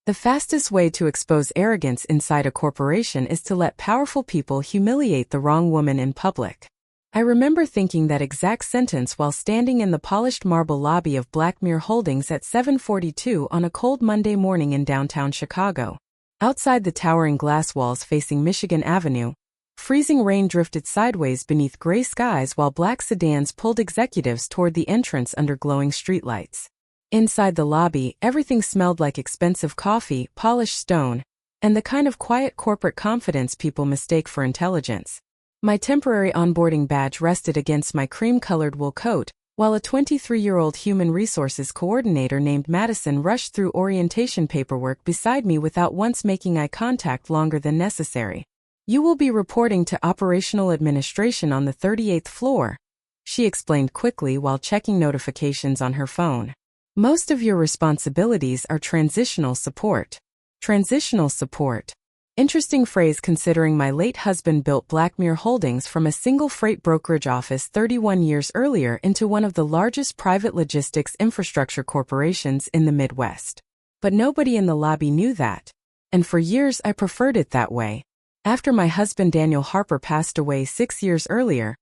The fastest way to expose arrogance inside a corporation is to let powerful people humiliate the wrong woman in public. I remember thinking that exact sentence while standing in the polished marble lobby of Blackmere Holdings at 7:42 on a cold Monday morning in downtown Chicago. Outside the towering glass walls facing Michigan Avenue, freezing rain drifted sideways beneath gray skies while black sedans pulled executives toward the entrance under glowing streetlights. Inside the lobby, everything smelled like expensive coffee, polished stone, and the kind of quiet corporate confidence people mistake for intelligence. My temporary onboarding badge rested against my cream-colored wool coat, while a 23-year-old human resources coordinator named Madison rushed through orientation paperwork beside me without once making eye contact longer than necessary. "You will be reporting to operational administration on the 38th floor," she explained quickly while checking notifications on her phone. "Most of your responsibilities are transitional support." Transitional support. Interesting phrase considering my late husband built Blackmere Holdings from a single freight brokerage office 31 years earlier into one of the largest private logistics infrastructure corporations in the Midwest. But nobody in the lobby knew that. And for years I preferred it that way. After my husband Daniel Harper passed away 6 years earlier,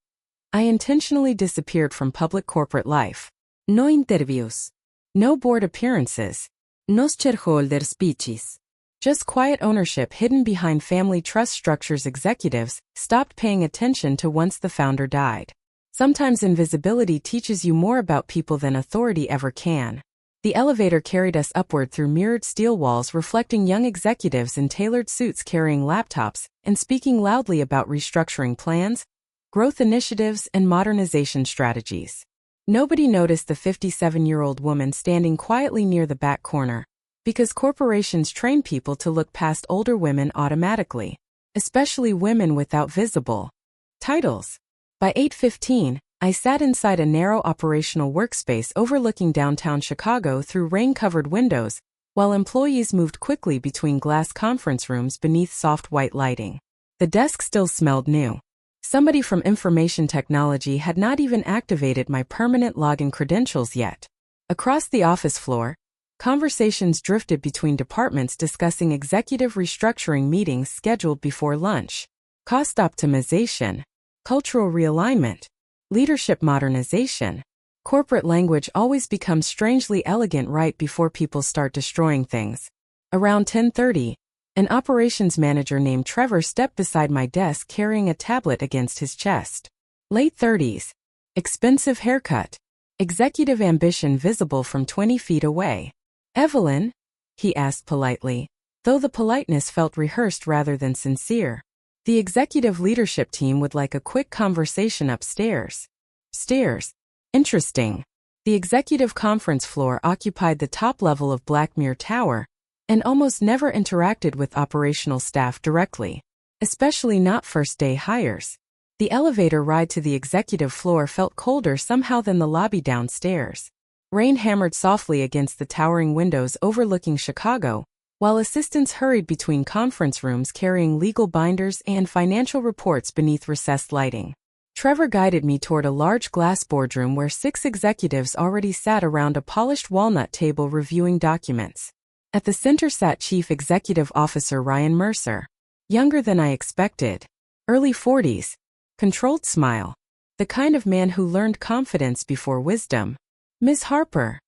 I intentionally disappeared from public corporate life. No interviews. No board appearances. No shareholder speeches. Just quiet ownership hidden behind family trust structures. Executives stopped paying attention to once the founder died. Sometimes invisibility teaches you more about people than authority ever can. The elevator carried us upward through mirrored steel walls reflecting young executives in tailored suits carrying laptops and speaking loudly about restructuring plans, growth initiatives, and modernization strategies. Nobody noticed the 57-year-old woman standing quietly near the back corner, because corporations train people to look past older women automatically, especially women without visible titles. By 8:15, I sat inside a narrow operational workspace overlooking downtown Chicago through rain-covered windows, while employees moved quickly between glass conference rooms beneath soft white lighting. The desk still smelled new. Somebody from information technology had not even activated my permanent login credentials yet. Across the office floor, conversations drifted between departments discussing executive restructuring meetings scheduled before lunch, cost optimization, cultural realignment, leadership modernization. Corporate language always becomes strangely elegant right before people start destroying things. Around 10:30, an operations manager named Trevor stepped beside my desk carrying a tablet against his chest. Late 30s. Expensive haircut. Executive ambition visible from 20 feet away. "Evelyn?" he asked politely, though the politeness felt rehearsed rather than sincere. "The executive leadership team would like a quick conversation upstairs." Stairs. Interesting. The executive conference floor occupied the top level of Blackmere Tower, and almost never interacted with operational staff directly, especially not first-day hires. The elevator ride to the executive floor felt colder somehow than the lobby downstairs. Rain hammered softly against the towering windows overlooking Chicago, while assistants hurried between conference rooms carrying legal binders and financial reports beneath recessed lighting. Trevor guided me toward a large glass boardroom where 6 executives already sat around a polished walnut table reviewing documents. At the center sat Chief Executive Officer Ryan Mercer. Younger than I expected. Early 40s. Controlled smile. The kind of man who learned confidence before wisdom. "Ms. Harper,"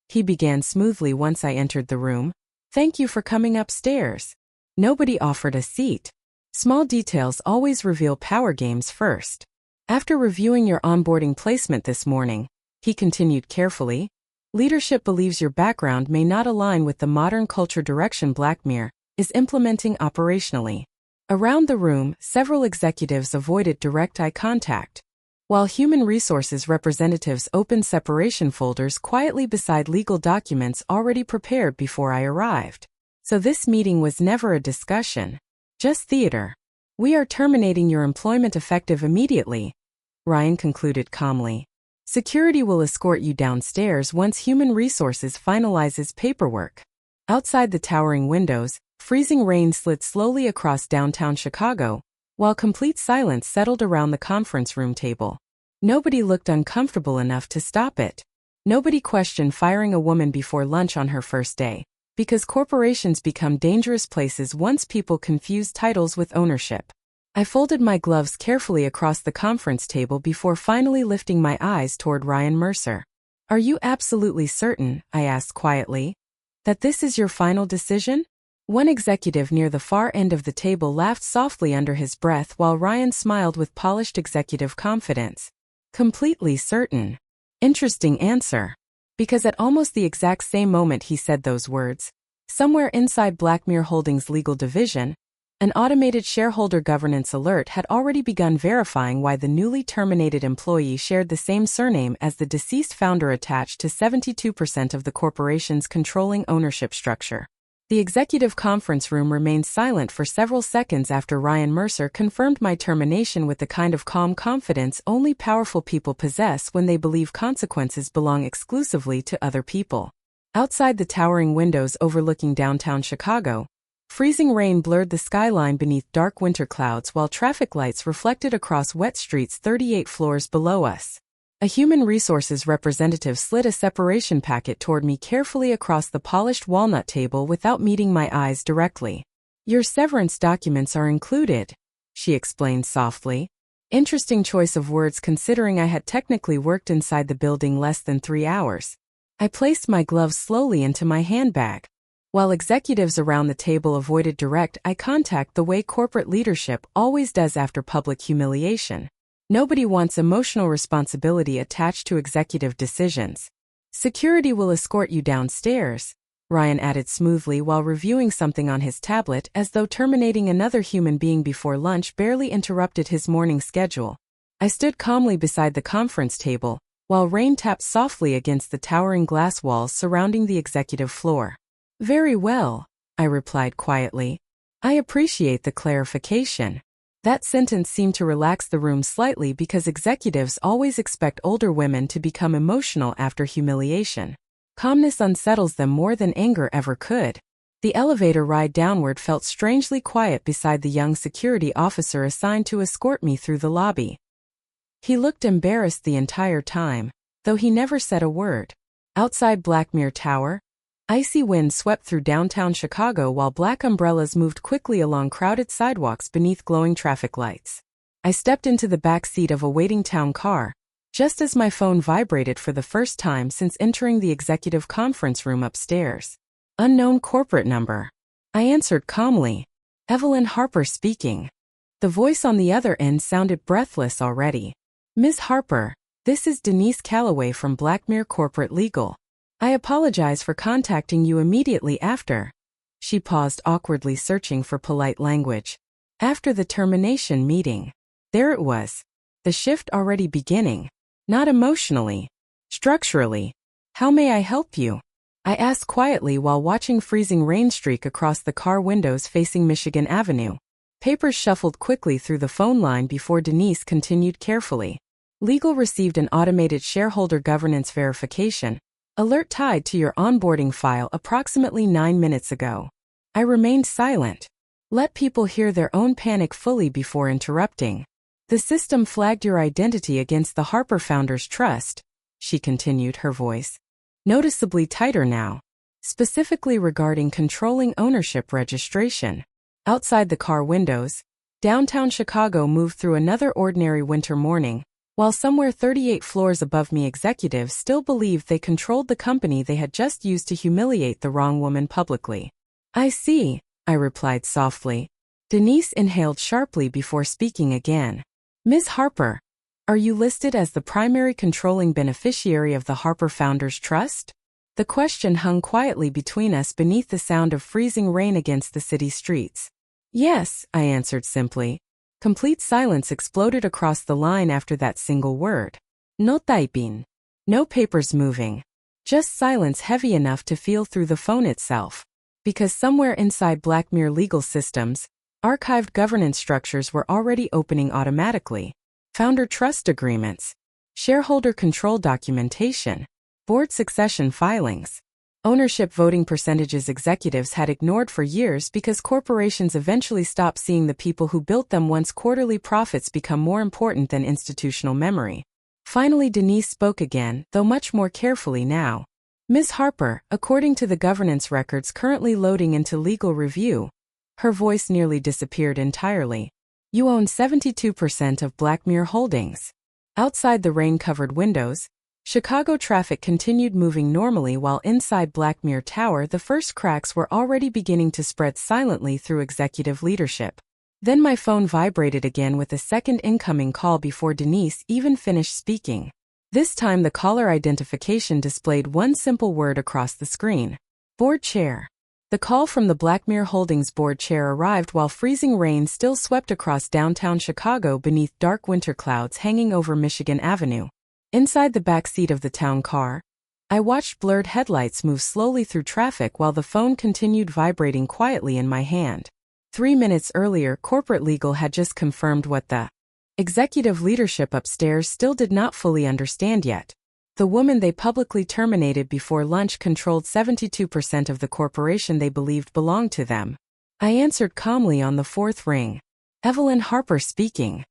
he began smoothly once I entered the room, "thank you for coming upstairs." Nobody offered a seat. Small details always reveal power games first. "After reviewing your onboarding placement this morning," he continued carefully, "leadership believes your background may not align with the modern culture direction Blackmere is implementing operationally." Around the room, several executives avoided direct eye contact, while human resources representatives opened separation folders quietly beside legal documents already prepared before I arrived. So this meeting was never a discussion, just theater. "We are terminating your employment effective immediately," Ryan concluded calmly. "Security will escort you downstairs once human resources finalizes paperwork." Outside the towering windows, freezing rain slid slowly across downtown Chicago, while complete silence settled around the conference room table. Nobody looked uncomfortable enough to stop it. Nobody questioned firing a woman before lunch on her first day. Because corporations become dangerous places once people confuse titles with ownership. I folded my gloves carefully across the conference table before finally lifting my eyes toward Ryan Mercer. Are you absolutely certain, I asked quietly, that this is your final decision? One executive near the far end of the table laughed softly under his breath while Ryan smiled with polished executive confidence. Completely certain. Interesting answer. Because at almost the exact same moment he said those words, somewhere inside Blackmere Holdings' legal division, an automated shareholder governance alert had already begun verifying why the newly terminated employee shared the same surname as the deceased founder attached to 72% of the corporation's controlling ownership structure. The executive conference room remained silent for several seconds after Ryan Mercer confirmed my termination with the kind of calm confidence only powerful people possess when they believe consequences belong exclusively to other people. Outside the towering windows overlooking downtown Chicago, freezing rain blurred the skyline beneath dark winter clouds while traffic lights reflected across wet streets 38 floors below us. A human resources representative slid a separation packet toward me carefully across the polished walnut table without meeting my eyes directly. Your severance documents are included, she explained softly. Interesting choice of words considering I had technically worked inside the building less than 3 hours. I placed my gloves slowly into my handbag. While executives around the table avoided direct eye contact the way corporate leadership always does after public humiliation, nobody wants emotional responsibility attached to executive decisions. Security will escort you downstairs, Ryan added smoothly while reviewing something on his tablet as though terminating another human being before lunch barely interrupted his morning schedule. I stood calmly beside the conference table, while rain tapped softly against the towering glass walls surrounding the executive floor. Very well, I replied quietly. I appreciate the clarification. That sentence seemed to relax the room slightly because executives always expect older women to become emotional after humiliation. Calmness unsettles them more than anger ever could. The elevator ride downward felt strangely quiet beside the young security officer assigned to escort me through the lobby. He looked embarrassed the entire time, though he never said a word. Outside Blackmere Tower, icy wind swept through downtown Chicago while black umbrellas moved quickly along crowded sidewalks beneath glowing traffic lights. I stepped into the back seat of a waiting town car, just as my phone vibrated for the first time since entering the executive conference room upstairs. Unknown corporate number. I answered calmly. Evelyn Harper speaking. The voice on the other end sounded breathless already. Ms. Harper, this is Denise Calloway from Blackmere Corporate Legal. I apologize for contacting you immediately after. She paused awkwardly searching for polite language. After the termination meeting. There it was. The shift already beginning. Not emotionally. Structurally. How may I help you? I asked quietly while watching freezing rain streak across the car windows facing Michigan Avenue. Papers shuffled quickly through the phone line before Denise continued carefully. Legal received an automated shareholder governance verification alert tied to your onboarding file approximately 9 minutes ago. I remained silent. Let people hear their own panic fully before interrupting. The system flagged your identity against the Harper Founders Trust, she continued, her voice noticeably tighter now, specifically regarding controlling ownership registration. Outside the car windows, downtown Chicago moved through another ordinary winter morning, while somewhere 38 floors above me executives still believed they controlled the company they had just used to humiliate the wrong woman publicly. I see, I replied softly. Denise inhaled sharply before speaking again. Ms. Harper, are you listed as the primary controlling beneficiary of the Harper Founders Trust? The question hung quietly between us beneath the sound of freezing rain against the city streets. Yes, I answered simply. Complete silence exploded across the line after that single word. No typing. No papers moving. Just silence heavy enough to feel through the phone itself. Because somewhere inside Blackmere legal systems, archived governance structures were already opening automatically. Founder trust agreements, shareholder control documentation, board succession filings, ownership voting percentages executives had ignored for years because corporations eventually stopped seeing the people who built them once quarterly profits become more important than institutional memory. Finally Denise spoke again, though much more carefully now. Ms. Harper, according to the governance records currently loading into legal review, her voice nearly disappeared entirely. You own 72% of Blackmere Holdings. Outside the rain-covered windows, Chicago traffic continued moving normally while inside Blackmere Tower the first cracks were already beginning to spread silently through executive leadership. Then my phone vibrated again with a second incoming call before Denise even finished speaking. This time the caller identification displayed one simple word across the screen. Board chair. The call from the Blackmere Holdings board chair arrived while freezing rain still swept across downtown Chicago beneath dark winter clouds hanging over Michigan Avenue. Inside the back seat of the town car, I watched blurred headlights move slowly through traffic while the phone continued vibrating quietly in my hand. 3 minutes earlier, corporate legal had just confirmed what the executive leadership upstairs still did not fully understand yet. The woman they publicly terminated before lunch controlled 72% of the corporation they believed belonged to them. I answered calmly on the fourth ring. Evelyn Harper speaking.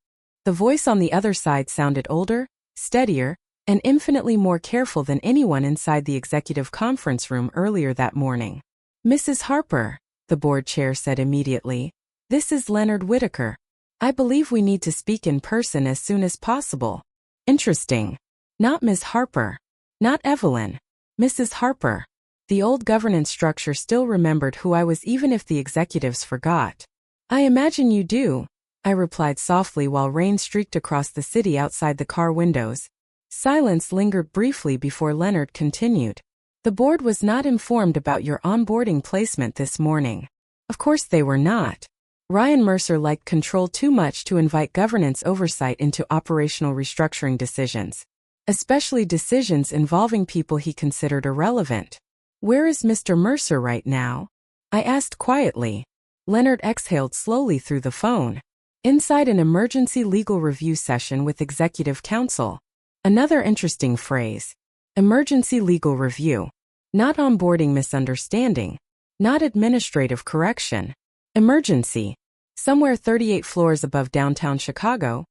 The voice on the other side sounded older, steadier, and infinitely more careful than anyone inside the executive conference room earlier that morning. Mrs. Harper, the board chair said immediately, this is Leonard Whitaker. I believe we need to speak in person as soon as possible. Interesting. Not Ms. Harper. Not Evelyn. Mrs. Harper. The old governance structure still remembered who I was even if the executives forgot. I imagine you do, I replied softly while rain streaked across the city outside the car windows. Silence lingered briefly before Leonard continued. The board was not informed about your onboarding placement this morning. Of course they were not. Ryan Mercer liked control too much to invite governance oversight into operational restructuring decisions, especially decisions involving people he considered irrelevant. Where is Mr. Mercer right now? I asked quietly. Leonard exhaled slowly through the phone. Inside an emergency legal review session with executive counsel. Another interesting phrase. Emergency legal review. Not onboarding misunderstanding. Not administrative correction. Emergency. Somewhere 38 floors above downtown Chicago,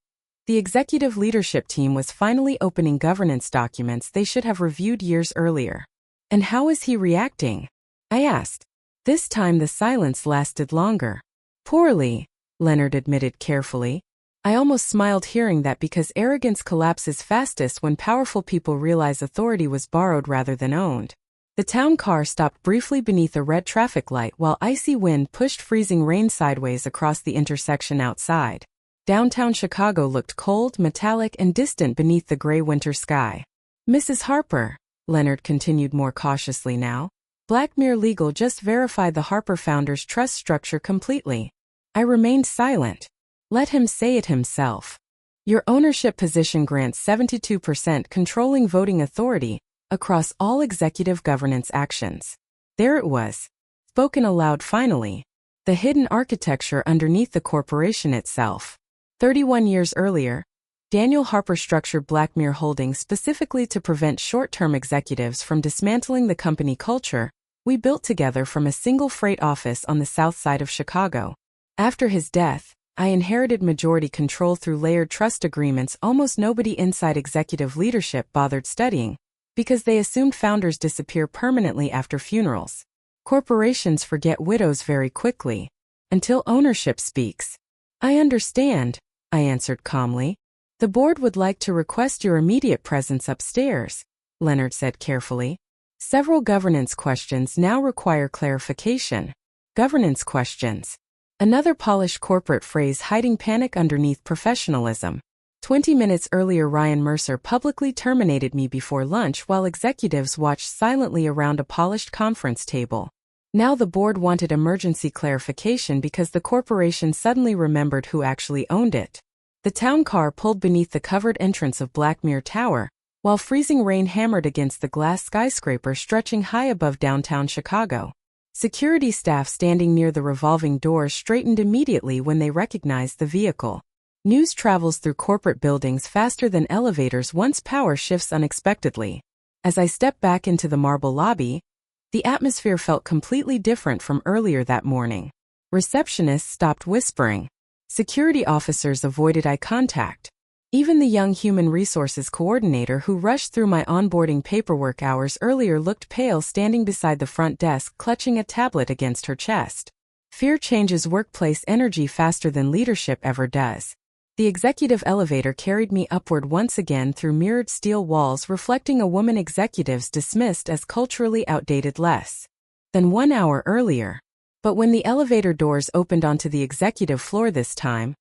the executive leadership team was finally opening governance documents they should have reviewed years earlier. And how is he reacting? I asked. This time the silence lasted longer. Poorly, Leonard admitted carefully. I almost smiled hearing that because arrogance collapses fastest when powerful people realize authority was borrowed rather than owned. The town car stopped briefly beneath a red traffic light while icy wind pushed freezing rain sideways across the intersection outside. Downtown Chicago looked cold, metallic, and distant beneath the gray winter sky. Mrs. Harper, Leonard continued more cautiously now, Blackmere Legal just verified the Harper founder's trust structure completely. I remained silent. Let him say it himself. Your ownership position grants 72% controlling voting authority across all executive governance actions. There it was, spoken aloud finally, the hidden architecture underneath the corporation itself. 31 years earlier, Daniel Harper structured Blackmere Holdings specifically to prevent short-term executives from dismantling the company culture we built together from a single freight office on the south side of Chicago. After his death, I inherited majority control through layered trust agreements almost nobody inside executive leadership bothered studying, because they assumed founders disappear permanently after funerals. Corporations forget widows very quickly, until ownership speaks. I understand, I answered calmly. The board would like to request your immediate presence upstairs, Leonard said carefully. Several governance questions now require clarification. Governance questions. Another polished corporate phrase hiding panic underneath professionalism. 20 minutes earlier, Ryan Mercer publicly terminated me before lunch while executives watched silently around a polished conference table. Now the board wanted emergency clarification because the corporation suddenly remembered who actually owned it. The town car pulled beneath the covered entrance of Blackmere Tower, while freezing rain hammered against the glass skyscraper stretching high above downtown Chicago. Security staff standing near the revolving doors straightened immediately when they recognized the vehicle. News travels through corporate buildings faster than elevators once power shifts unexpectedly. As I stepped back into the marble lobby, the atmosphere felt completely different from earlier that morning. Receptionists stopped whispering. Security officers avoided eye contact. Even the young human resources coordinator who rushed through my onboarding paperwork hours earlier looked pale standing beside the front desk clutching a tablet against her chest. Fear changes workplace energy faster than leadership ever does. The executive elevator carried me upward once again through mirrored steel walls reflecting a woman executives dismissed as culturally outdated less than 1 hour earlier. But when the elevator doors opened onto the executive floor this time,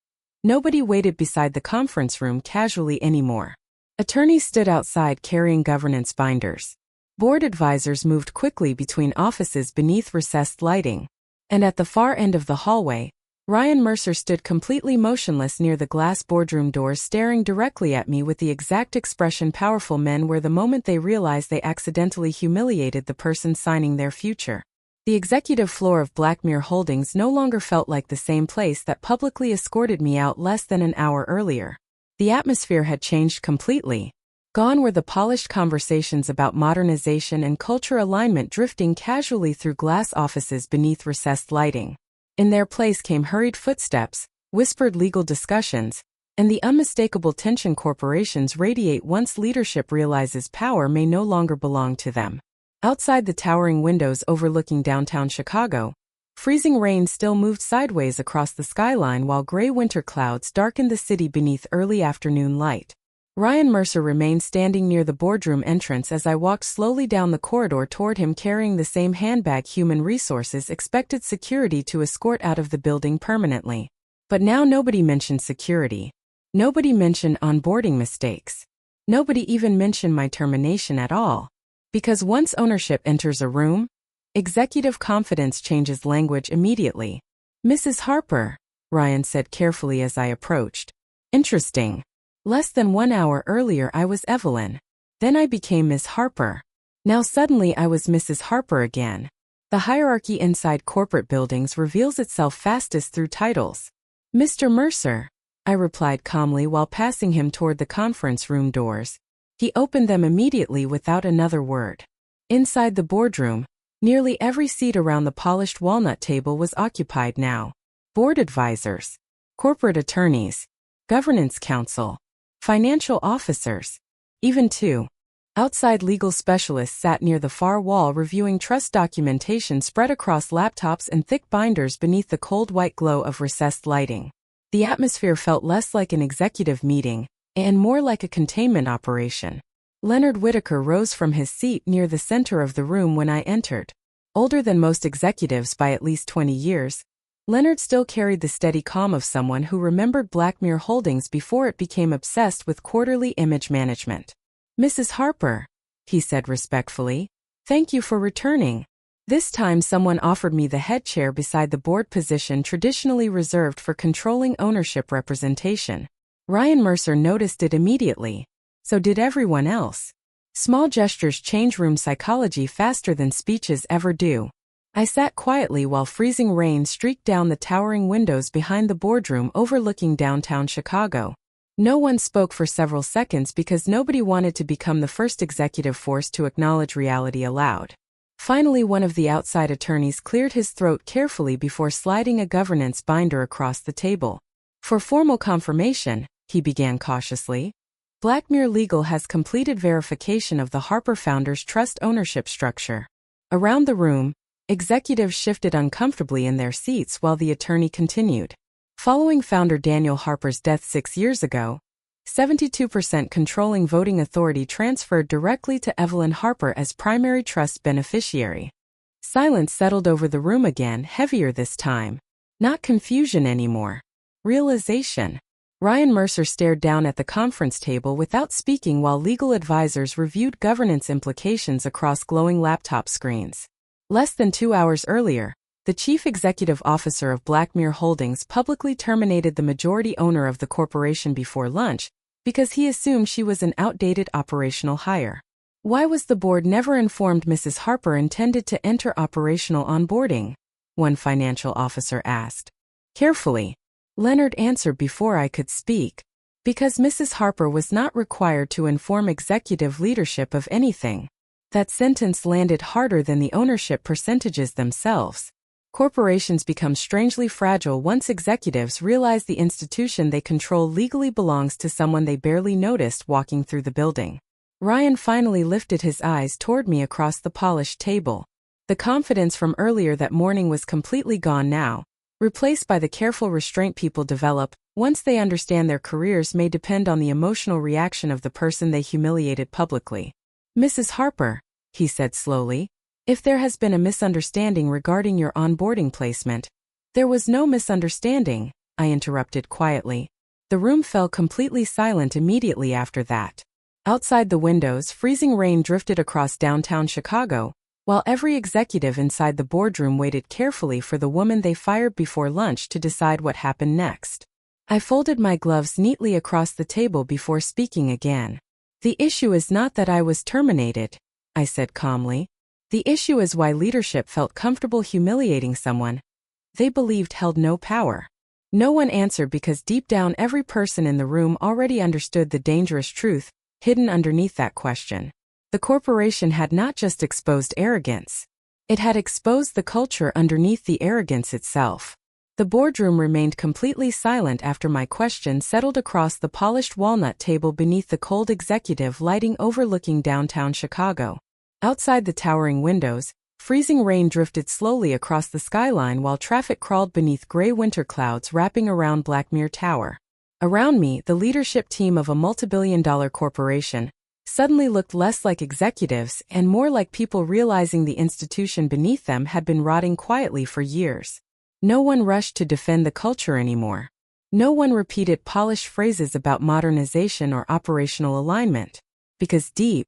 nobody waited beside the conference room casually anymore. Attorneys stood outside carrying governance binders. Board advisors moved quickly between offices beneath recessed lighting. And at the far end of the hallway, Ryan Mercer stood completely motionless near the glass boardroom doors staring directly at me with the exact expression powerful men wear the moment they realize they accidentally humiliated the person signing their future. The executive floor of Blackmere Holdings no longer felt like the same place that publicly escorted me out less than an hour earlier. The atmosphere had changed completely. Gone were the polished conversations about modernization and culture alignment drifting casually through glass offices beneath recessed lighting. In their place came hurried footsteps, whispered legal discussions, and the unmistakable tension corporations radiate once leadership realizes power may no longer belong to them. Outside the towering windows overlooking downtown Chicago, freezing rain still moved sideways across the skyline while gray winter clouds darkened the city beneath early afternoon light. Ryan Mercer remained standing near the boardroom entrance as I walked slowly down the corridor toward him carrying the same handbag human resources expected security to escort out of the building permanently. But now nobody mentioned security. Nobody mentioned onboarding mistakes. Nobody even mentioned my termination at all. Because once ownership enters a room, executive confidence changes language immediately. "Mrs. Harper," Ryan said carefully as I approached. "Interesting. Less than 1 hour earlier I was Evelyn. Then I became Miss Harper. Now suddenly I was Mrs. Harper again." The hierarchy inside corporate buildings reveals itself fastest through titles. "Mr. Mercer," I replied calmly while passing him toward the conference room doors. He opened them immediately without another word. Inside the boardroom, nearly every seat around the polished walnut table was occupied now. Board advisors, corporate attorneys, governance counsel, financial officers, even two outside legal specialists sat near the far wall reviewing trust documentation spread across laptops and thick binders beneath the cold white glow of recessed lighting. The atmosphere felt less like an executive meeting and more like a containment operation. Leonard Whitaker rose from his seat near the center of the room when I entered. Older than most executives by at least 20 years, Leonard still carried the steady calm of someone who remembered Blackmere Holdings before it became obsessed with quarterly image management. "Mrs. Harper," he said respectfully, "thank you for returning." This time someone offered me the head chair beside the board position traditionally reserved for controlling ownership representation. Ryan Mercer noticed it immediately. So did everyone else. Small gestures change room psychology faster than speeches ever do. I sat quietly while freezing rain streaked down the towering windows behind the boardroom overlooking downtown Chicago. No one spoke for several seconds because nobody wanted to become the first executive force to acknowledge reality aloud. Finally, one of the outside attorneys cleared his throat carefully before sliding a governance binder across the table. "For formal confirmation," he began cautiously, "Blackmere Legal has completed verification of the Harper Founders Trust ownership structure." Around the room, executives shifted uncomfortably in their seats while the attorney continued. Following founder Daniel Harper's death 6 years ago, 72% controlling voting authority transferred directly to Evelyn Harper as primary trust beneficiary. Silence settled over the room again, heavier this time. Not confusion anymore. Realization. Ryan Mercer stared down at the conference table without speaking while legal advisors reviewed governance implications across glowing laptop screens. Less than 2 hours earlier, the chief executive officer of Blackmere Holdings publicly terminated the majority owner of the corporation before lunch because he assumed she was an outdated operational hire. Why was the board never informed Mrs. Harper intended to enter operational onboarding? One financial officer asked. Carefully, Leonard answered before I could speak. Because Mrs. Harper was not required to inform executive leadership of anything. That sentence landed harder than the ownership percentages themselves. Corporations become strangely fragile once executives realize the institution they control legally belongs to someone they barely noticed walking through the building. Ryan finally lifted his eyes toward me across the polished table. The confidence from earlier that morning was completely gone now, replaced by the careful restraint people develop once they understand their careers may depend on the emotional reaction of the person they humiliated publicly. "Mrs. Harper," he said slowly, "if there has been a misunderstanding regarding your onboarding placement—" "There was no misunderstanding," I interrupted quietly. The room fell completely silent immediately after that. Outside the windows, freezing rain drifted across downtown Chicago, while every executive inside the boardroom waited carefully for the woman they fired before lunch to decide what happened next. I folded my gloves neatly across the table before speaking again. "The issue is not that I was terminated," I said calmly. "The issue is why leadership felt comfortable humiliating someone they believed held no power." No one answered because deep down every person in the room already understood the dangerous truth hidden underneath that question. The corporation had not just exposed arrogance. It had exposed the culture underneath the arrogance itself. The boardroom remained completely silent after my question settled across the polished walnut table beneath the cold executive lighting overlooking downtown Chicago. Outside the towering windows, freezing rain drifted slowly across the skyline while traffic crawled beneath gray winter clouds wrapping around Blackmere Tower. Around me, the leadership team of a multibillion-dollar corporation suddenly looked less like executives and more like people realizing the institution beneath them had been rotting quietly for years. No one rushed to defend the culture anymore. No one repeated polished phrases about modernization or operational alignment, because deep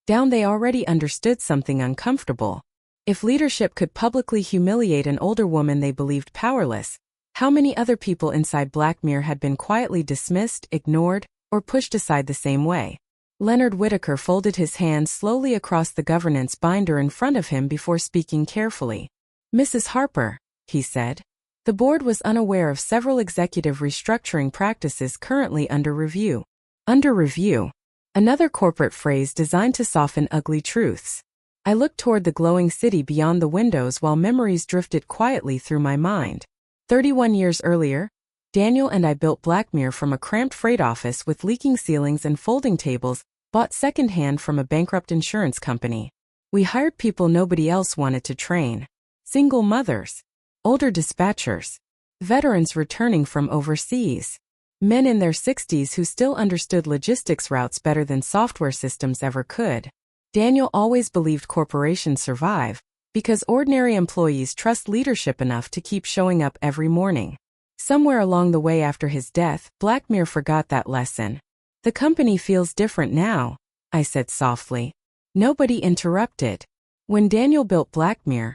down they already understood something uncomfortable. If leadership could publicly humiliate an older woman they believed powerless, how many other people inside Blackmere had been quietly dismissed, ignored, or pushed aside the same way? Leonard Whitaker folded his hands slowly across the governance binder in front of him before speaking carefully. "Mrs. Harper," he said, "the board was unaware of several executive restructuring practices currently under review." Under review. Another corporate phrase designed to soften ugly truths. I looked toward the glowing city beyond the windows while memories drifted quietly through my mind. 31 years earlier, Daniel and I built Blackmere from a cramped freight office with leaking ceilings and folding tables, bought secondhand from a bankrupt insurance company. We hired people nobody else wanted to train. Single mothers, older dispatchers, veterans returning from overseas, men in their 60s who still understood logistics routes better than software systems ever could. Daniel always believed corporations survive because ordinary employees trust leadership enough to keep showing up every morning. Somewhere along the way after his death, Blackmere forgot that lesson. "The company feels different now," I said softly. Nobody interrupted. When Daniel built Blackmere,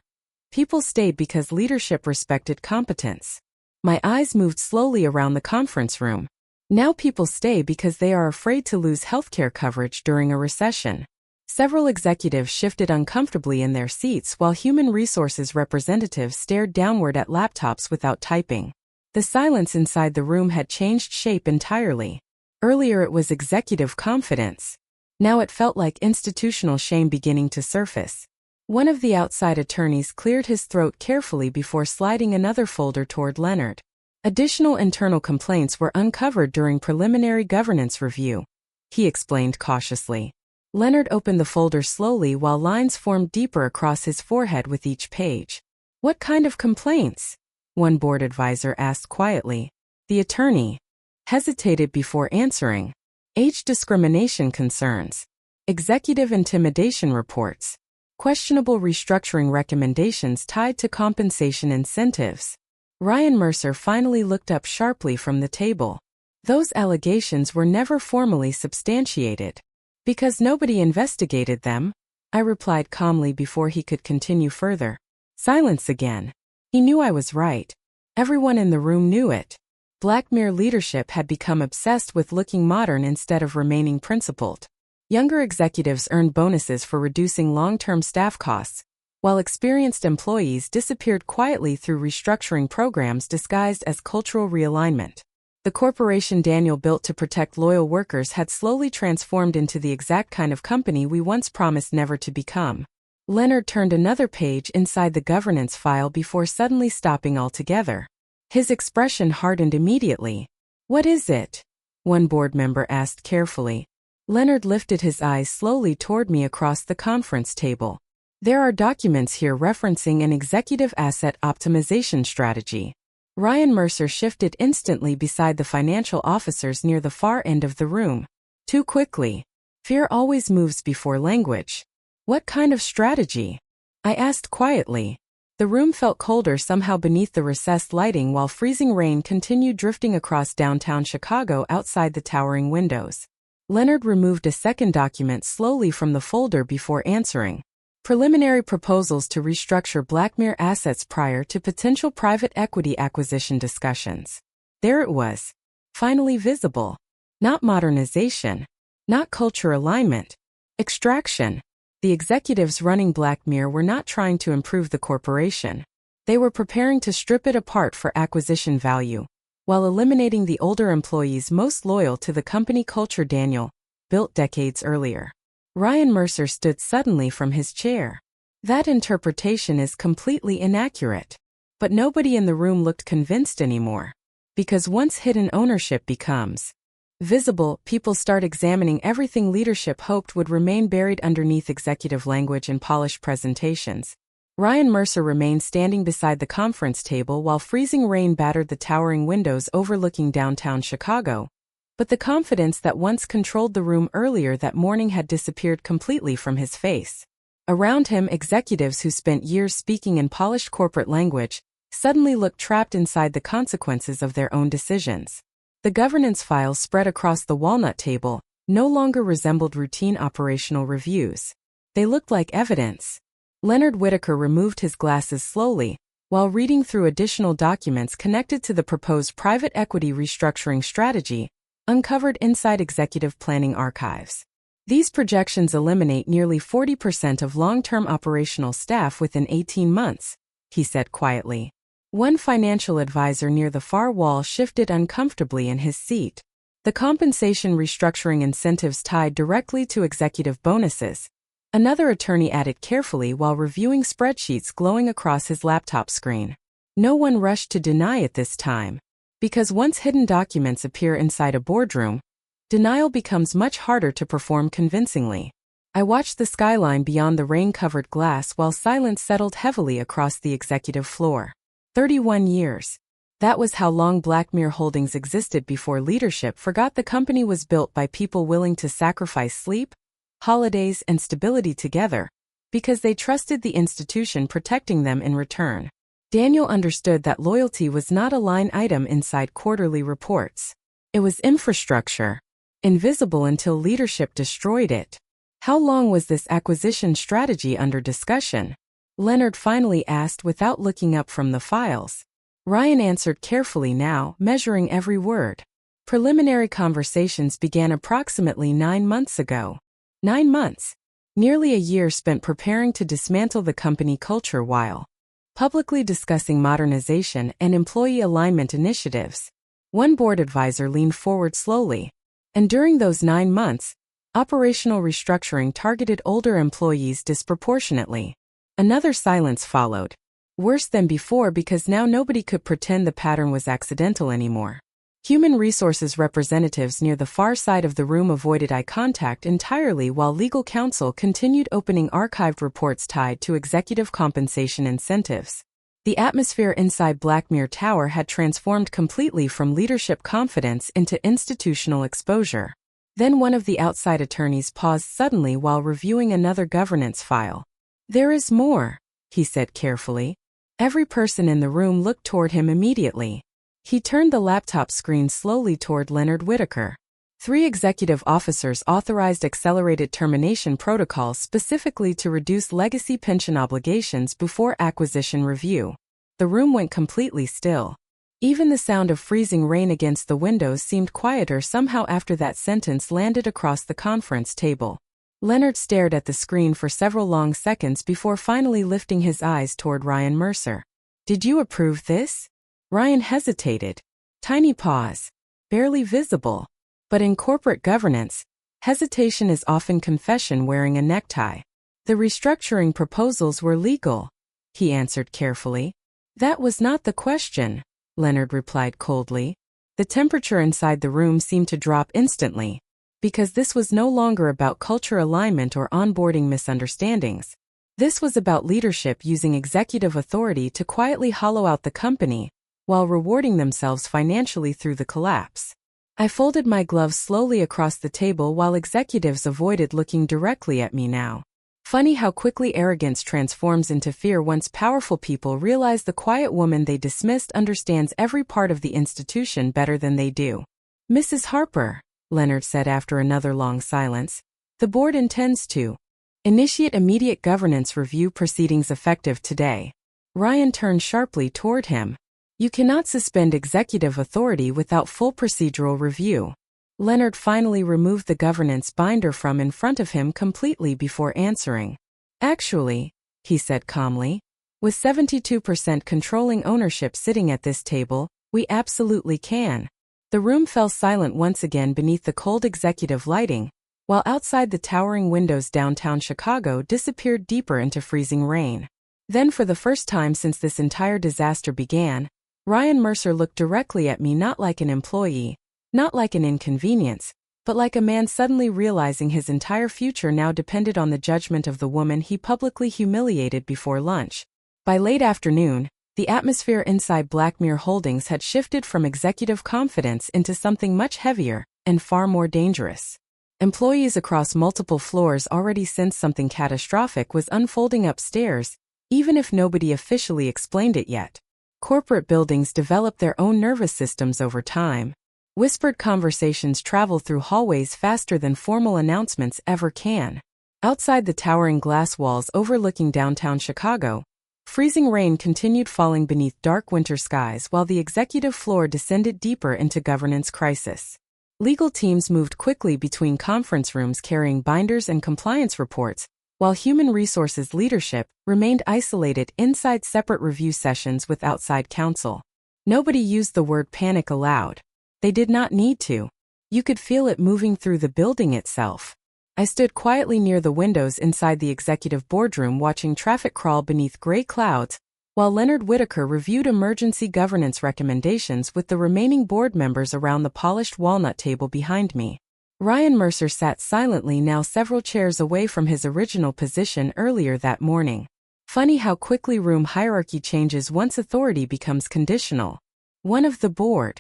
people stayed because leadership respected competence. My eyes moved slowly around the conference room. Now people stay because they are afraid to lose healthcare coverage during a recession. Several executives shifted uncomfortably in their seats while human resources representatives stared downward at laptops without typing. The silence inside the room had changed shape entirely. Earlier it was executive confidence. Now it felt like institutional shame beginning to surface. One of the outside attorneys cleared his throat carefully before sliding another folder toward Leonard. Additional internal complaints were uncovered during preliminary governance review, he explained cautiously. Leonard opened the folder slowly while lines formed deeper across his forehead with each page. "What kind of complaints?" one board advisor asked quietly. The attorney hesitated before answering. "Age discrimination concerns, executive intimidation reports, questionable restructuring recommendations tied to compensation incentives." Ryan Mercer finally looked up sharply from the table. "Those allegations were never formally substantiated. Because nobody investigated them," I replied calmly before he could continue further. Silence again. He knew I was right. Everyone in the room knew it. Blackmere leadership had become obsessed with looking modern instead of remaining principled. Younger executives earned bonuses for reducing long-term staff costs, while experienced employees disappeared quietly through restructuring programs disguised as cultural realignment. The corporation Daniel built to protect loyal workers had slowly transformed into the exact kind of company we once promised never to become. Leonard turned another page inside the governance file before suddenly stopping altogether. His expression hardened immediately. "What is it?" one board member asked carefully. Leonard lifted his eyes slowly toward me across the conference table. "There are documents here referencing an executive asset optimization strategy." Ryan Mercer shifted instantly beside the financial officers near the far end of the room. Too quickly. Fear always moves before language. "What kind of strategy?" I asked quietly. The room felt colder somehow beneath the recessed lighting while freezing rain continued drifting across downtown Chicago outside the towering windows. Leonard removed a second document slowly from the folder before answering. "Preliminary proposals to restructure Blackmere assets prior to potential private equity acquisition discussions." There it was. Finally visible. Not modernization. Not culture alignment. Extraction. The executives running Blackmere were not trying to improve the corporation. They were preparing to strip it apart for acquisition value, while eliminating the older employees most loyal to the company culture Daniel built decades earlier. Ryan Mercer stood suddenly from his chair. "That interpretation is completely inaccurate." But nobody in the room looked convinced anymore. Because once hidden ownership becomes visible, people start examining everything leadership hoped would remain buried underneath executive language and polished presentations. Ryan Mercer remained standing beside the conference table while freezing rain battered the towering windows overlooking downtown Chicago. But the confidence that once controlled the room earlier that morning had disappeared completely from his face. Around him, executives who spent years speaking in polished corporate language suddenly looked trapped inside the consequences of their own decisions. The governance files spread across the walnut table no longer resembled routine operational reviews. They looked like evidence. Leonard Whitaker removed his glasses slowly, while reading through additional documents connected to the proposed private equity restructuring strategy, uncovered inside executive planning archives. These projections eliminate nearly 40% of long-term operational staff within 18 months, he said quietly. One financial advisor near the far wall shifted uncomfortably in his seat. The compensation restructuring incentives tied directly to executive bonuses. Another attorney added carefully while reviewing spreadsheets glowing across his laptop screen. No one rushed to deny it this time. Because once hidden documents appear inside a boardroom, denial becomes much harder to perform convincingly. I watched the skyline beyond the rain-covered glass while silence settled heavily across the executive floor. 31 years. That was how long Blackmere Holdings existed before leadership forgot the company was built by people willing to sacrifice sleep, holidays, and stability together, because they trusted the institution protecting them in return. Daniel understood that loyalty was not a line item inside quarterly reports. It was infrastructure. Invisible until leadership destroyed it. How long was this acquisition strategy under discussion? Leonard finally asked without looking up from the files. Ryan answered carefully now, measuring every word. Preliminary conversations began approximately 9 months ago. 9 months. Nearly a year spent preparing to dismantle the company culture while publicly discussing modernization and employee alignment initiatives. One board advisor leaned forward slowly. And during those 9 months, operational restructuring targeted older employees disproportionately. Another silence followed. Worse than before because now nobody could pretend the pattern was accidental anymore. Human resources representatives near the far side of the room avoided eye contact entirely while legal counsel continued opening archived reports tied to executive compensation incentives. The atmosphere inside Blackmere Tower had transformed completely from leadership confidence into institutional exposure. Then one of the outside attorneys paused suddenly while reviewing another governance file. "There is more," he said carefully. Every person in the room looked toward him immediately. He turned the laptop screen slowly toward Leonard Whitaker. 3 executive officers authorized accelerated termination protocols specifically to reduce legacy pension obligations before acquisition review. The room went completely still. Even the sound of freezing rain against the windows seemed quieter somehow after that sentence landed across the conference table. Leonard stared at the screen for several long seconds before finally lifting his eyes toward Ryan Mercer. "Did you approve this?" Ryan hesitated. Tiny pause. Barely visible. But in corporate governance, hesitation is often confession wearing a necktie. The restructuring proposals were legal, he answered carefully. That was not the question, Leonard replied coldly. The temperature inside the room seemed to drop instantly, because this was no longer about culture alignment or onboarding misunderstandings. This was about leadership using executive authority to quietly hollow out the company, while rewarding themselves financially through the collapse. I folded my gloves slowly across the table while executives avoided looking directly at me now. Funny how quickly arrogance transforms into fear once powerful people realize the quiet woman they dismissed understands every part of the institution better than they do. Mrs. Harper, Leonard said after another long silence, the board intends to initiate immediate governance review proceedings effective today. Ryan turned sharply toward him. You cannot suspend executive authority without full procedural review. Leonard finally removed the governance binder from in front of him completely before answering. Actually, he said calmly, with 72% controlling ownership sitting at this table, we absolutely can. The room fell silent once again beneath the cold executive lighting, while outside the towering windows downtown Chicago disappeared deeper into freezing rain. Then for the first time since this entire disaster began, Ryan Mercer looked directly at me, not like an employee, not like an inconvenience, but like a man suddenly realizing his entire future now depended on the judgment of the woman he publicly humiliated before lunch. By late afternoon, the atmosphere inside Blackmere Holdings had shifted from executive confidence into something much heavier and far more dangerous. Employees across multiple floors already sensed something catastrophic was unfolding upstairs, even if nobody officially explained it yet. Corporate buildings develop their own nervous systems over time. Whispered conversations travel through hallways faster than formal announcements ever can. Outside the towering glass walls overlooking downtown Chicago, freezing rain continued falling beneath dark winter skies while the executive floor descended deeper into governance crisis. Legal teams moved quickly between conference rooms carrying binders and compliance reports, while human resources leadership remained isolated inside separate review sessions with outside counsel. Nobody used the word panic aloud. They did not need to. You could feel it moving through the building itself. I stood quietly near the windows inside the executive boardroom watching traffic crawl beneath gray clouds, while Leonard Whitaker reviewed emergency governance recommendations with the remaining board members around the polished walnut table behind me. Ryan Mercer sat silently, now several chairs away from his original position earlier that morning. Funny how quickly room hierarchy changes once authority becomes conditional. One of the board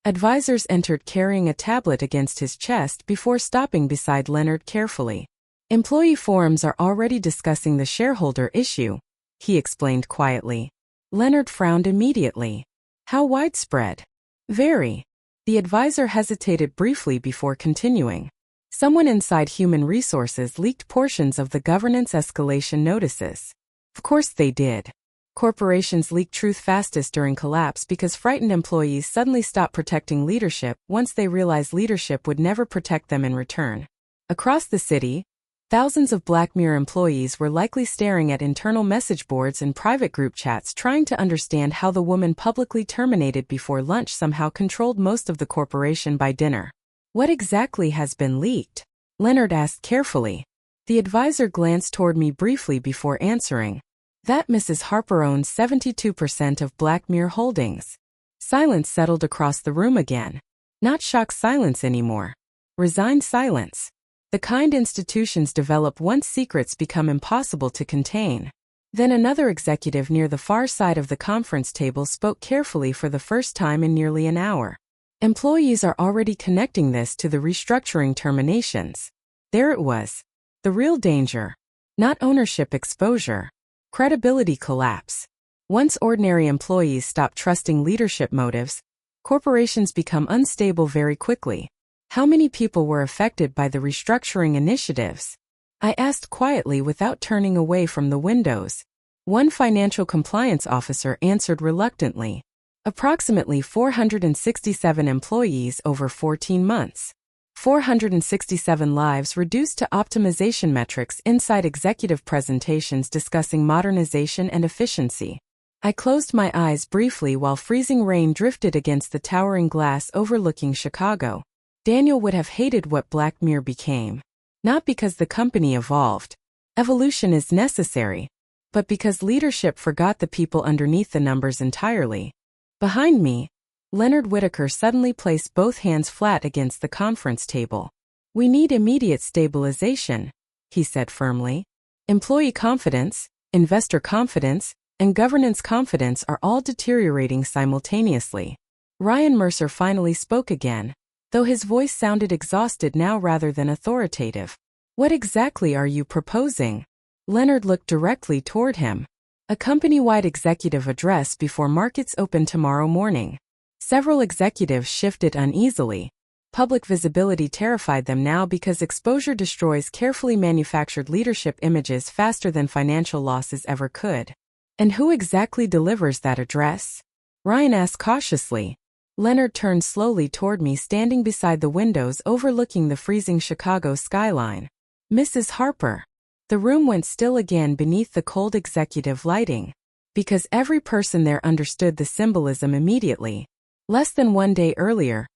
advisors entered carrying a tablet against his chest before stopping beside Leonard carefully. Employee forums are already discussing the shareholder issue, he explained quietly. Leonard frowned immediately. How widespread? Very. The advisor hesitated briefly before continuing. Someone inside Human Resources leaked portions of the governance escalation notices. Of course they did. Corporations leak truth fastest during collapse because frightened employees suddenly stop protecting leadership once they realize leadership would never protect them in return. Across the city, thousands of Blackmere employees were likely staring at internal message boards and private group chats trying to understand how the woman publicly terminated before lunch somehow controlled most of the corporation by dinner. What exactly has been leaked? Leonard asked carefully. The advisor glanced toward me briefly before answering. That Mrs. Harper owns 72% of Blackmere Holdings. Silence settled across the room again. Not shocked silence anymore. Resigned silence. The kind institutions develop once secrets become impossible to contain. Then another executive near the far side of the conference table spoke carefully for the first time in nearly an hour. Employees are already connecting this to the restructuring terminations. There it was. The real danger. Not ownership exposure. Credibility collapse. Once ordinary employees stop trusting leadership motives, corporations become unstable very quickly. How many people were affected by the restructuring initiatives? I asked quietly without turning away from the windows. One financial compliance officer answered reluctantly. Approximately 467 employees over 14 months. 467 lives reduced to optimization metrics inside executive presentations discussing modernization and efficiency. I closed my eyes briefly while freezing rain drifted against the towering glass overlooking Chicago. Daniel would have hated what Blackmere became. Not because the company evolved, Evolution is necessary, but because leadership forgot the people underneath the numbers entirely. Behind me, Leonard Whitaker suddenly placed both hands flat against the conference table. "We need immediate stabilization," he said firmly. "Employee confidence, investor confidence, and governance confidence are all deteriorating simultaneously." Ryan Mercer finally spoke again, though his voice sounded exhausted now rather than authoritative. "What exactly are you proposing?" Leonard looked directly toward him. "A company-wide executive address before markets open tomorrow morning." Several executives shifted uneasily. Public visibility terrified them now because exposure destroys carefully manufactured leadership images faster than financial losses ever could. "And who exactly delivers that address?" Ryan asked cautiously. Leonard turned slowly toward me, standing beside the windows overlooking the freezing Chicago skyline. "Mrs. Harper." The room went still again beneath the cold executive lighting, because every person there understood the symbolism immediately. Less than one day earlier,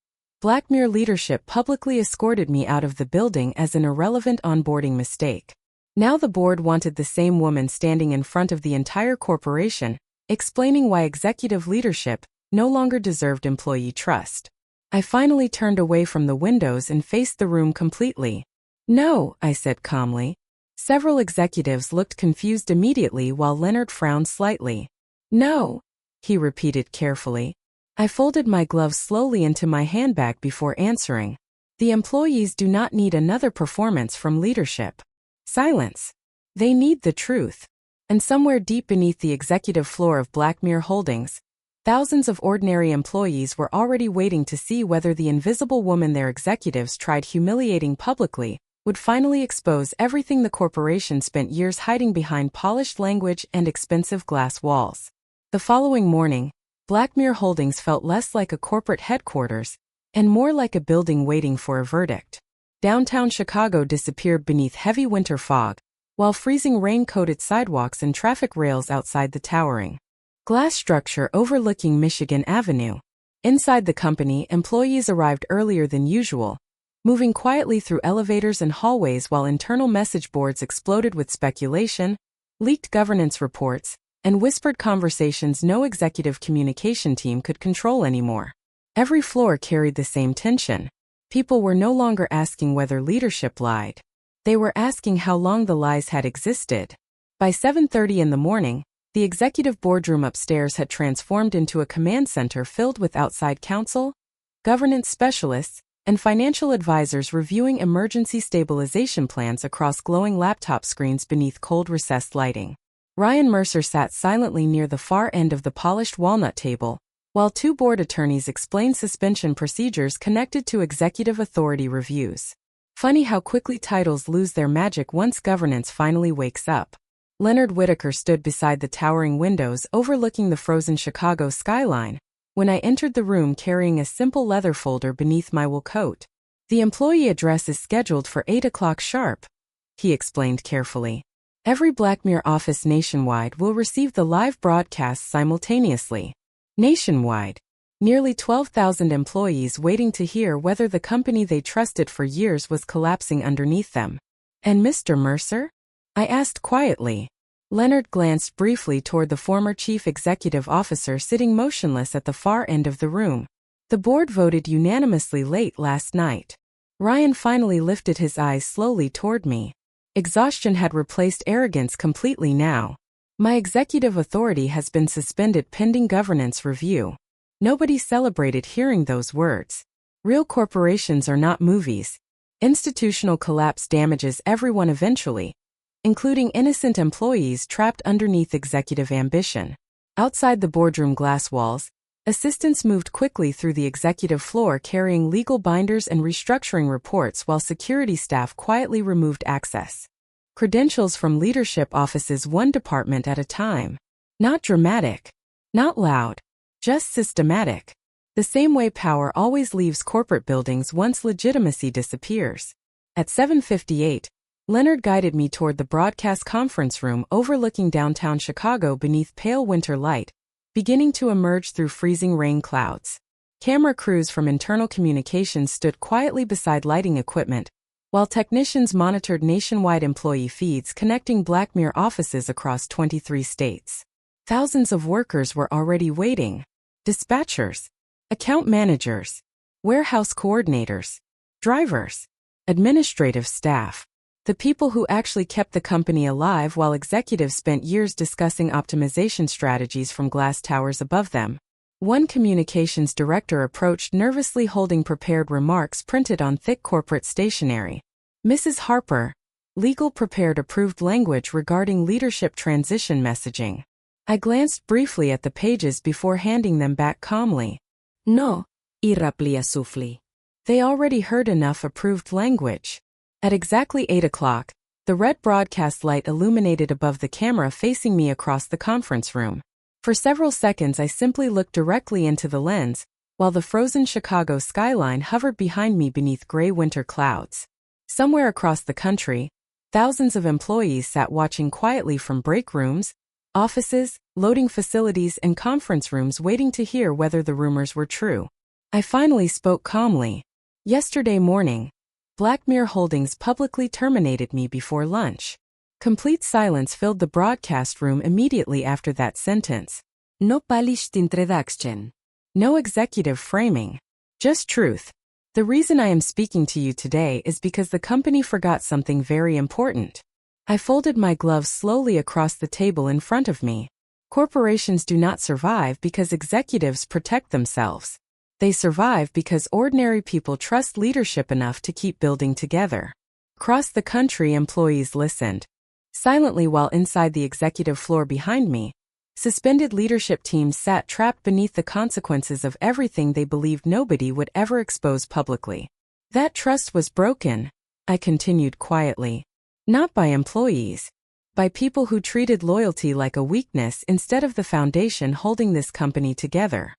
Blackmere leadership publicly escorted me out of the building as an irrelevant onboarding mistake. Now the board wanted the same woman standing in front of the entire corporation, explaining why executive leadership no longer deserved employee trust. I finally turned away from the windows and faced the room completely. "No," I said calmly. Several executives looked confused immediately while Leonard frowned slightly. "No," he repeated carefully. I folded my gloves slowly into my handbag before answering. "The employees do not need another performance from leadership." Silence. They need the truth. And somewhere deep beneath the executive floor of Blackmere Holdings, thousands of ordinary employees were already waiting to see whether the invisible woman their executives tried humiliating publicly would finally expose everything the corporation spent years hiding behind polished language and expensive glass walls. The following morning, Blackmere Holdings felt less like a corporate headquarters and more like a building waiting for a verdict. Downtown Chicago disappeared beneath heavy winter fog, while freezing rain coated sidewalks and traffic rails outside the towering glass structure overlooking Michigan Avenue. Inside the company, employees arrived earlier than usual, moving quietly through elevators and hallways while internal message boards exploded with speculation, leaked governance reports, and whispered conversations no executive communication team could control anymore. Every floor carried the same tension. People were no longer asking whether leadership lied. They were asking how long the lies had existed. By 7:30 in the morning, the executive boardroom upstairs had transformed into a command center filled with outside counsel, governance specialists, and financial advisors reviewing emergency stabilization plans across glowing laptop screens beneath cold recessed lighting. Ryan Mercer sat silently near the far end of the polished walnut table, while two board attorneys explained suspension procedures connected to executive authority reviews. Funny how quickly titles lose their magic once governance finally wakes up. Leonard Whitaker stood beside the towering windows overlooking the frozen Chicago skyline when I entered the room carrying a simple leather folder beneath my wool coat. "The employee address is scheduled for 8 o'clock sharp," he explained carefully. "Every Blackmere office nationwide will receive the live broadcast simultaneously." Nationwide. Nearly 12,000 employees waiting to hear whether the company they trusted for years was collapsing underneath them. "And Mr. Mercer?" I asked quietly. Leonard glanced briefly toward the former chief executive officer sitting motionless at the far end of the room. "The board voted unanimously late last night." Ryan finally lifted his eyes slowly toward me. Exhaustion had replaced arrogance completely now. "My executive authority has been suspended pending governance review." Nobody celebrated hearing those words. Real corporations are not movies. Institutional collapse damages everyone eventually, including innocent employees trapped underneath executive ambition. Outside the boardroom glass walls, assistants moved quickly through the executive floor carrying legal binders and restructuring reports while security staff quietly removed access. Credentials from leadership offices one department at a time. Not dramatic. Not loud. Just systematic. The same way power always leaves corporate buildings once legitimacy disappears. At 7:58, Leonard guided me toward the broadcast conference room overlooking downtown Chicago beneath pale winter light, beginning to emerge through freezing rain clouds. Camera crews from internal communications stood quietly beside lighting equipment, while technicians monitored nationwide employee feeds connecting Blackmere offices across 23 states. Thousands of workers were already waiting. Dispatchers, account managers, warehouse coordinators, drivers, administrative staff. The people who actually kept the company alive while executives spent years discussing optimization strategies from glass towers above them. One communications director approached nervously holding prepared remarks printed on thick corporate stationery. Mrs. Harper, legal prepared approved language regarding leadership transition messaging. I glanced briefly at the pages before handing them back calmly. No, iraplia sufli. They already heard enough approved language. At exactly 8 o'clock, the red broadcast light illuminated above the camera facing me across the conference room. For several seconds I simply looked directly into the lens, while the frozen Chicago skyline hovered behind me beneath gray winter clouds. Somewhere across the country, thousands of employees sat watching quietly from break rooms, offices, loading facilities, and conference rooms waiting to hear whether the rumors were true. I finally spoke calmly. Yesterday morning, Blackmere Holdings publicly terminated me before lunch. Complete silence filled the broadcast room immediately after that sentence. No polished introduction. No executive framing. Just truth. The reason I am speaking to you today is because the company forgot something very important. I folded my gloves slowly across the table in front of me. Corporations do not survive because executives protect themselves. They survive because ordinary people trust leadership enough to keep building together. Across the country, employees listened. Silently, while inside the executive floor behind me, suspended leadership teams sat trapped beneath the consequences of everything they believed nobody would ever expose publicly. That trust was broken, I continued quietly. Not by employees. By people who treated loyalty like a weakness instead of the foundation holding this company together.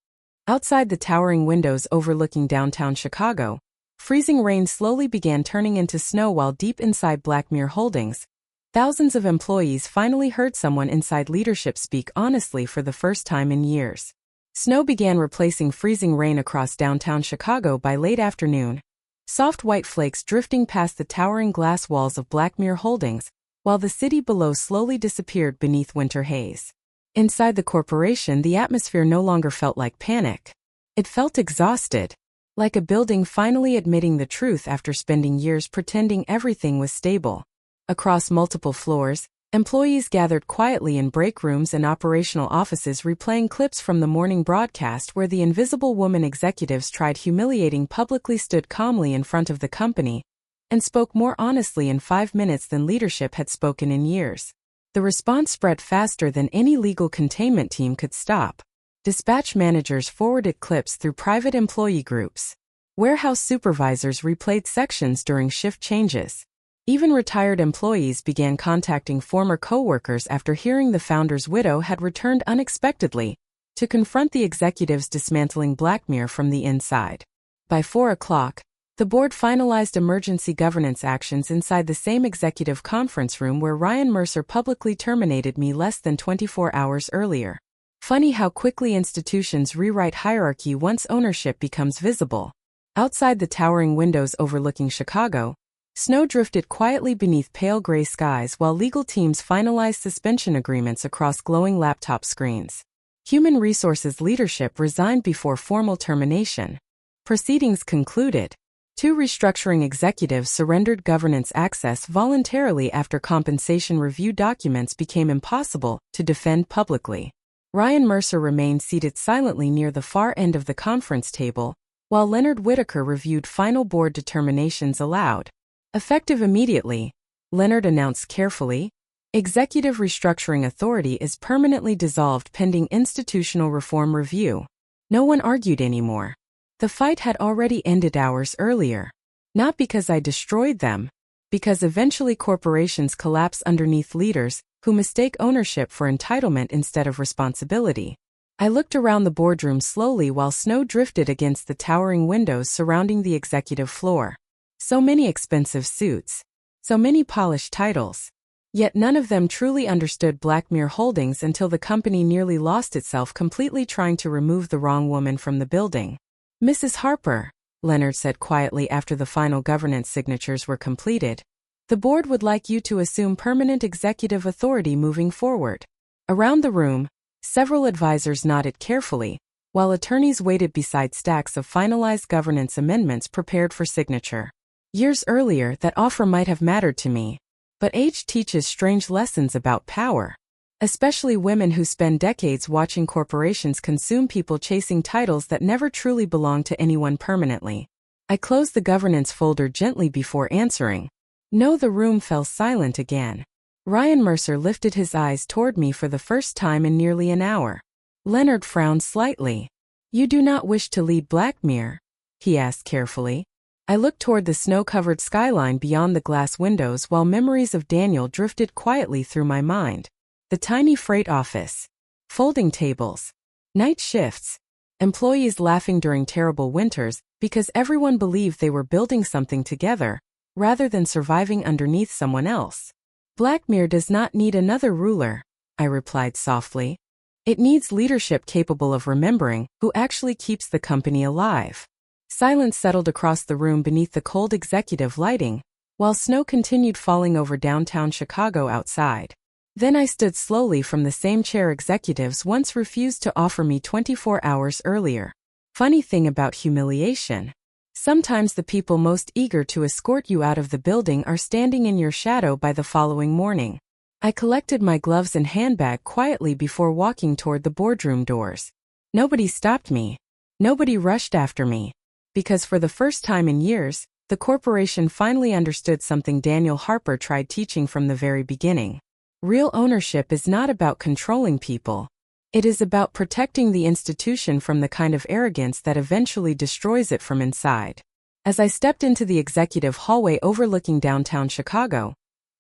Outside the towering windows overlooking downtown Chicago, freezing rain slowly began turning into snow, while deep inside Blackmere Holdings, thousands of employees finally heard someone inside leadership speak honestly for the first time in years. Snow began replacing freezing rain across downtown Chicago by late afternoon, soft white flakes drifting past the towering glass walls of Blackmere Holdings, while the city below slowly disappeared beneath winter haze. Inside the corporation, the atmosphere no longer felt like panic. It felt exhausted, like a building finally admitting the truth after spending years pretending everything was stable. Across multiple floors, employees gathered quietly in break rooms and operational offices, replaying clips from the morning broadcast where the invisible woman executives tried humiliating publicly stood calmly in front of the company and spoke more honestly in 5 minutes than leadership had spoken in years. The response spread faster than any legal containment team could stop. Dispatch managers forwarded clips through private employee groups. Warehouse supervisors replayed sections during shift changes. Even retired employees began contacting former coworkers after hearing the founder's widow had returned unexpectedly to confront the executives dismantling Blackmere from the inside. By 4 o'clock, the board finalized emergency governance actions inside the same executive conference room where Ryan Mercer publicly terminated me less than 24 hours earlier. Funny how quickly institutions rewrite hierarchy once ownership becomes visible. Outside the towering windows overlooking Chicago, snow drifted quietly beneath pale gray skies while legal teams finalized suspension agreements across glowing laptop screens. Human resources leadership resigned before formal termination. Proceedings concluded. 2 restructuring executives surrendered governance access voluntarily after compensation review documents became impossible to defend publicly. Ryan Mercer remained seated silently near the far end of the conference table, while Leonard Whitaker reviewed final board determinations aloud. Effective immediately, Leonard announced carefully, Executive Restructuring Authority is permanently dissolved pending institutional reform review. No one argued anymore. The fight had already ended hours earlier. Not because I destroyed them, because eventually corporations collapse underneath leaders who mistake ownership for entitlement instead of responsibility. I looked around the boardroom slowly while snow drifted against the towering windows surrounding the executive floor. So many expensive suits. So many polished titles. Yet none of them truly understood Blackmere Holdings until the company nearly lost itself completely trying to remove the wrong woman from the building. Mrs. Harper, Leonard said quietly after the final governance signatures were completed. "The board would like you to assume permanent executive authority moving forward." Around the room, several advisors nodded carefully, while attorneys waited beside stacks of finalized governance amendments prepared for signature. Years earlier, that offer might have mattered to me. But age teaches strange lessons about power. Especially women who spend decades watching corporations consume people chasing titles that never truly belong to anyone permanently. I closed the governance folder gently before answering. No, the room fell silent again. Ryan Mercer lifted his eyes toward me for the first time in nearly an hour. Leonard frowned slightly. "You do not wish to lead Blackmere?" he asked carefully. I looked toward the snow-covered skyline beyond the glass windows while memories of Daniel drifted quietly through my mind. The tiny freight office, folding tables, night shifts, employees laughing during terrible winters because everyone believed they were building something together, rather than surviving underneath someone else. "Blackmere does not need another ruler," I replied softly. "It needs leadership capable of remembering who actually keeps the company alive." Silence settled across the room beneath the cold executive lighting, while snow continued falling over downtown Chicago outside. Then I stood slowly from the same chair executives once refused to offer me 24 hours earlier. Funny thing about humiliation. Sometimes the people most eager to escort you out of the building are standing in your shadow by the following morning. I collected my gloves and handbag quietly before walking toward the boardroom doors. Nobody stopped me. Nobody rushed after me. Because for the first time in years, the corporation finally understood something Daniel Harper tried teaching from the very beginning. Real ownership is not about controlling people. It is about protecting the institution from the kind of arrogance that eventually destroys it from inside. As I stepped into the executive hallway overlooking downtown Chicago,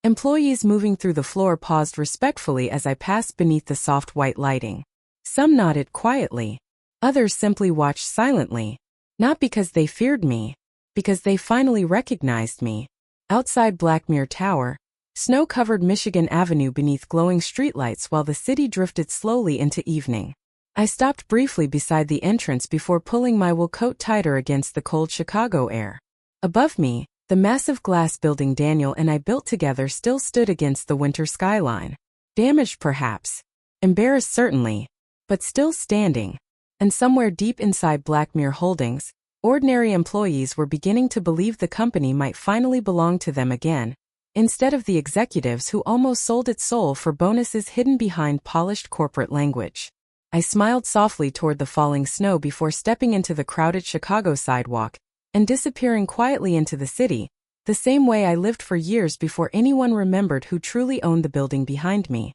employees moving through the floor paused respectfully as I passed beneath the soft white lighting. Some nodded quietly. Others simply watched silently. Not because they feared me, because they finally recognized me. Outside Blackmere Tower, snow-covered Michigan Avenue beneath glowing streetlights while the city drifted slowly into evening. I stopped briefly beside the entrance before pulling my wool coat tighter against the cold Chicago air. Above me, the massive glass building Daniel and I built together still stood against the winter skyline. Damaged perhaps, embarrassed certainly, but still standing. And somewhere deep inside Blackmere Holdings, ordinary employees were beginning to believe the company might finally belong to them again, instead of the executives who almost sold its soul for bonuses hidden behind polished corporate language. I smiled softly toward the falling snow before stepping into the crowded Chicago sidewalk and disappearing quietly into the city, the same way I lived for years before anyone remembered who truly owned the building behind me.